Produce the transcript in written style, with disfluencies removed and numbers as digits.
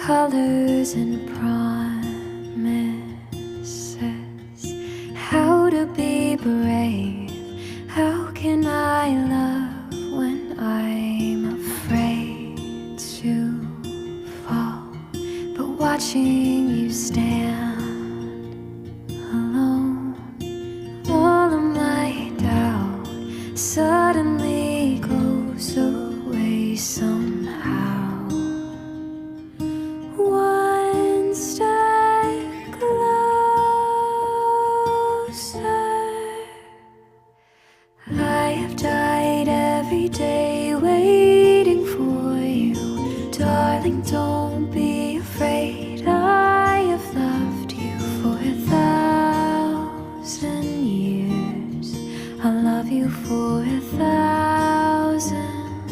colors and promises. How to be brave, how can I love when I'm afraid to fall? But watching you stand alone, all of my doubt suddenly goes away somehow. One step closer. I have died every day waiting for you, darling, don't